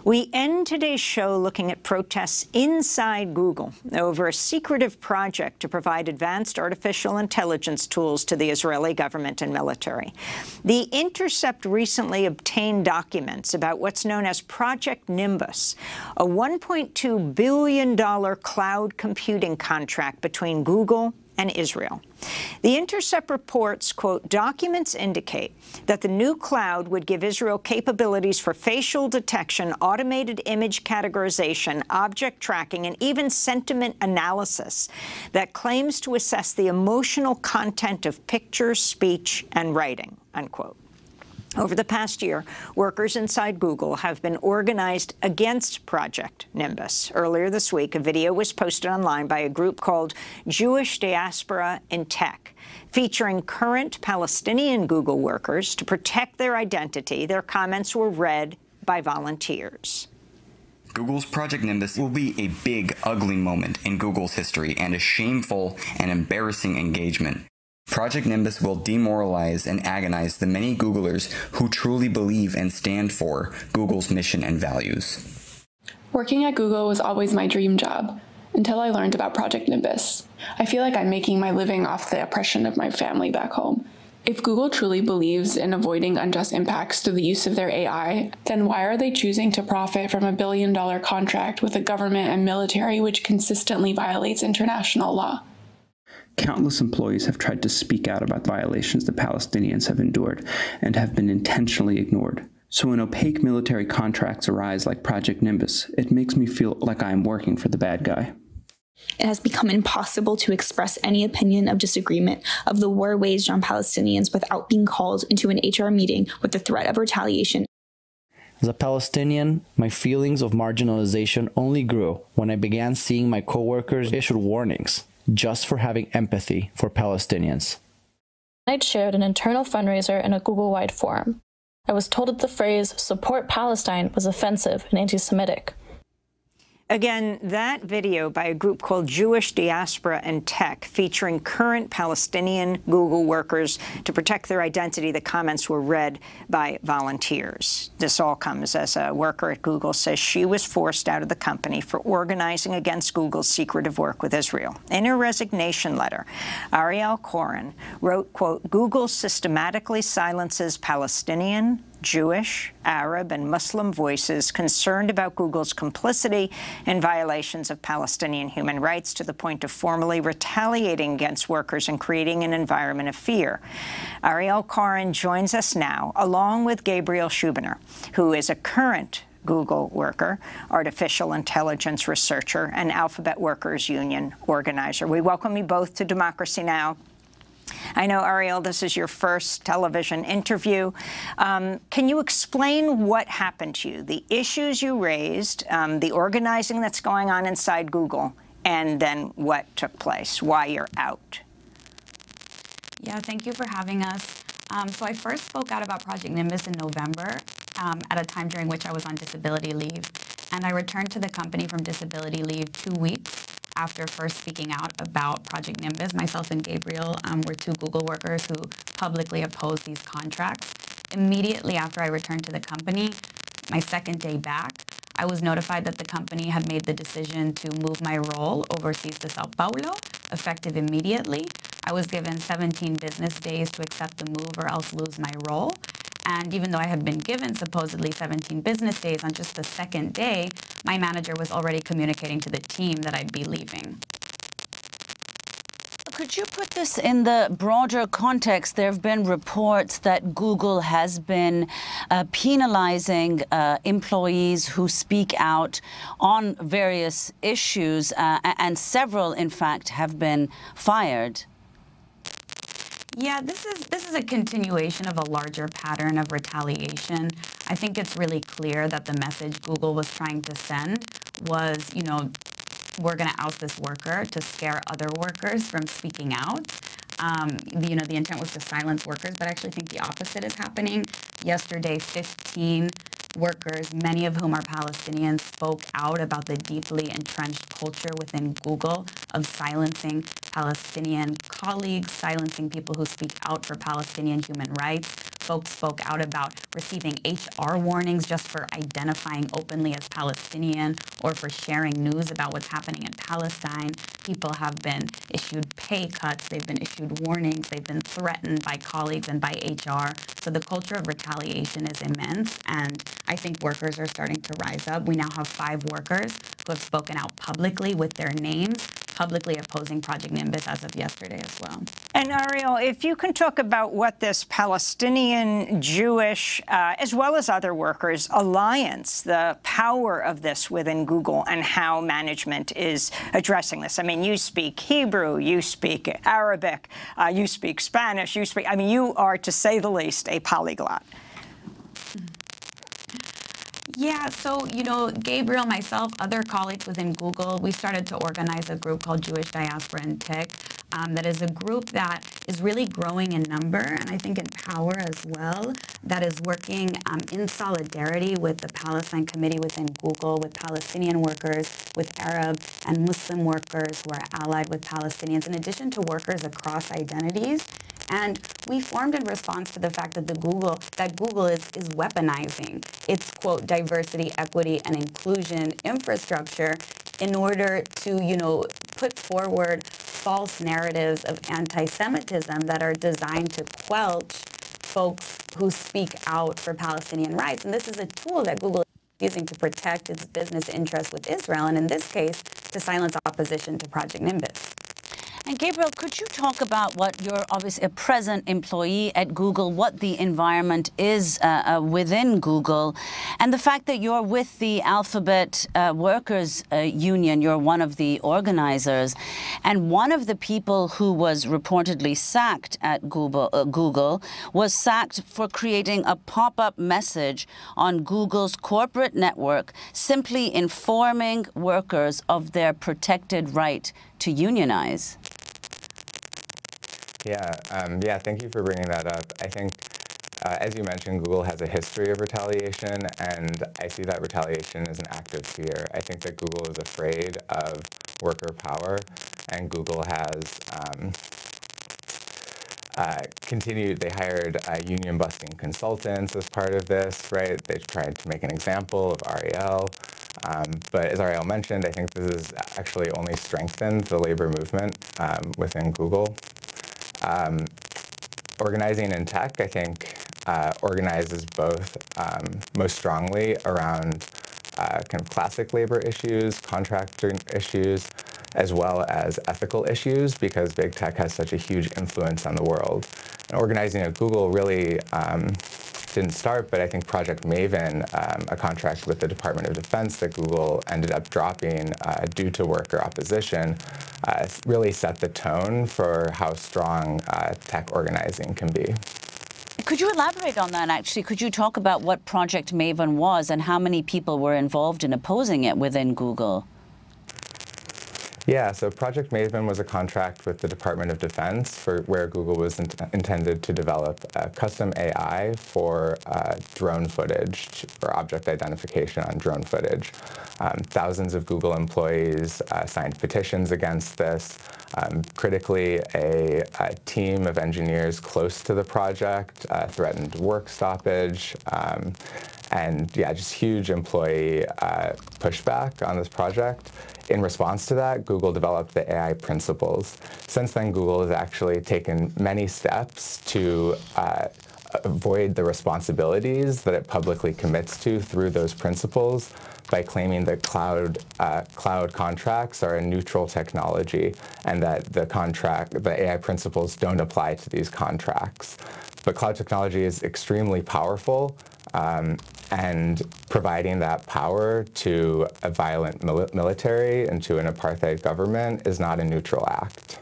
We end today's show looking at protests inside Google over a secretive project to provide advanced artificial intelligence tools to the Israeli government and military. The Intercept recently obtained documents about what's known as Project Nimbus, a $1.2 billion cloud computing contract between Google and Israel. The Intercept reports, quote, documents indicate that the new cloud would give Israel capabilities for facial detection, automated image categorization, object tracking, and even sentiment analysis that claims to assess the emotional content of pictures, speech, and writing, unquote. Over the past year, workers inside Google have been organized against Project Nimbus. Earlier this week, a video was posted online by a group called Jewish Diaspora in Tech, featuring current Palestinian Google workers to protect their identity. Their comments were read by volunteers. Google's Project Nimbus will be a big, ugly moment in Google's history and a shameful and embarrassing engagement. Project Nimbus will demoralize and agonize the many Googlers who truly believe and stand for Google's mission and values. Working at Google was always my dream job, until I learned about Project Nimbus. I feel like I'm making my living off the oppression of my family back home. If Google truly believes in avoiding unjust impacts through the use of their AI, then why are they choosing to profit from $1 billion contract with a government and military which consistently violates international law? Countless employees have tried to speak out about the violations the Palestinians have endured and have been intentionally ignored. So when opaque military contracts arise like Project Nimbus, it makes me feel like I am working for the bad guy. It has become impossible to express any opinion of disagreement of the war waged on Palestinians without being called into an HR meeting with the threat of retaliation. As a Palestinian, my feelings of marginalization only grew when I began seeing my coworkers issued warnings just for having empathy for Palestinians. I'd shared an internal fundraiser in a Google-wide forum. I was told that the phrase, "Support Palestine," was offensive and anti-Semitic. Again, that video by a group called Jewish Diaspora in Tech, featuring current Palestinian Google workers to protect their identity. The comments were read by volunteers. This all comes as a worker at Google says she was forced out of the company for organizing against Google's secretive work with Israel. In her resignation letter, Ariel Koren wrote, quote, Google systematically silences Palestinian, Jewish, Arab, and Muslim voices concerned about Google's complicity in violations of Palestinian human rights to the point of formally retaliating against workers and creating an environment of fear. Ariel Koren joins us now, along with Gabriel Schubinger, who is a current Google worker, artificial intelligence researcher, and Alphabet Workers Union organizer. We welcome you both to Democracy Now! I know, Ariel, this is your first television interview. Can you explain what happened to you, the issues you raised, the organizing that's going on inside Google, and then what took place, why you're out? Yeah, thank you for having us. So I first spoke out about Project Nimbus in November, at a time during which I was on disability leave. And I returned to the company from disability leave 2 weeks after first speaking out about Project Nimbus. Myself and Gabriel were two Google workers who publicly opposed these contracts. Immediately after I returned to the company, my second day back, I was notified that the company had made the decision to move my role overseas to Sao Paulo, effective immediately. I was given 17 business days to accept the move or else lose my role. And even though I had been given supposedly 17 business days, on just the second day, my manager was already communicating to the team that I'd be leaving. Could you put this in the broader context? There have been reports that Google has been penalizing employees who speak out on various issues, and several, in fact, have been fired. Yeah, this is a continuation of a larger pattern of retaliation. I think it's really clear that the message Google was trying to send was, you know, we're going to oust this worker to scare other workers from speaking out. You know, the intent was to silence workers, but I actually think the opposite is happening. Yesterday, 15 workers, many of whom are Palestinians, spoke out about the deeply entrenched culture within Google of silencing Palestinian colleagues, silencing people who speak out for Palestinian human rights. Folks spoke out about receiving HR warnings just for identifying openly as Palestinian or for sharing news about what's happening in Palestine. People have been issued pay cuts. They've been issued warnings. They've been threatened by colleagues and by HR. So the culture of retaliation is immense, and I think workers are starting to rise up. We now have 5 workers who have spoken out publicly with their names, publicly opposing Project Nimbus as of yesterday as well. And Ariel, if you can talk about what this Palestinian, Jewish, as well as other workers alliance, the power of this within Google and how management is addressing this. I mean, you speak Hebrew, you speak Arabic, you speak Spanish, I mean, you are, to say the least, a polyglot. Yeah, so, you know, Gabriel, myself, other colleagues within Google, we started to organize a group called Jewish Diaspora in Tech. That is a group that is really growing in number and I think in power as well, that is working in solidarity with the Palestine Committee within Google, with Palestinian workers, with Arab and Muslim workers who are allied with Palestinians, in addition to workers across identities. And we formed in response to the fact that Google is weaponizing its, quote, diversity, equity, and inclusion infrastructure in order to, you know, put forward false narratives of anti-Semitism that are designed to quelch folks who speak out for Palestinian rights. And this is a tool that Google is using to protect its business interests with Israel, and in this case, to silence opposition to Project Nimbus. And Gabriel, could you talk about what you're obviously a present employee at Google, what the environment is within Google, and the fact that you're with the Alphabet Workers Union, you're one of the organizers, and one of the people who was reportedly sacked at Google was sacked for creating a pop-up message on Google's corporate network, simply informing workers of their protected right to unionize. Yeah, thank you for bringing that up. I think, as you mentioned, Google has a history of retaliation, and I see that retaliation as an act of fear. I think that Google is afraid of worker power, and Google has continued. They hired union-busting consultants as part of this, right? They tried to make an example of Ariel. But as Ariel mentioned, I think this has actually only strengthened the labor movement within Google. Organizing in tech, I think, organizes both most strongly around kind of classic labor issues, contractor issues, as well as ethical issues, because big tech has such a huge influence on the world. And organizing at Google really didn't start, but I think Project Maven, a contract with the Department of Defense that Google ended up dropping due to worker opposition, really set the tone for how strong tech organizing can be. Could you elaborate on that, actually? Could you talk about what Project Maven was and how many people were involved in opposing it within Google? Yeah, so Project Maven was a contract with the Department of Defense where Google was intended to develop a custom AI for drone footage, for object identification on drone footage. Thousands of Google employees signed petitions against this. Critically, a team of engineers close to the project threatened work stoppage. And yeah, just huge employee pushback on this project. In response to that, Google developed the AI principles. Since then, Google has actually taken many steps to avoid the responsibilities that it publicly commits to through those principles by claiming that cloud contracts are a neutral technology and that the AI principles don't apply to these contracts. But cloud technology is extremely powerful, and providing that power to a violent military and to an apartheid government is not a neutral act.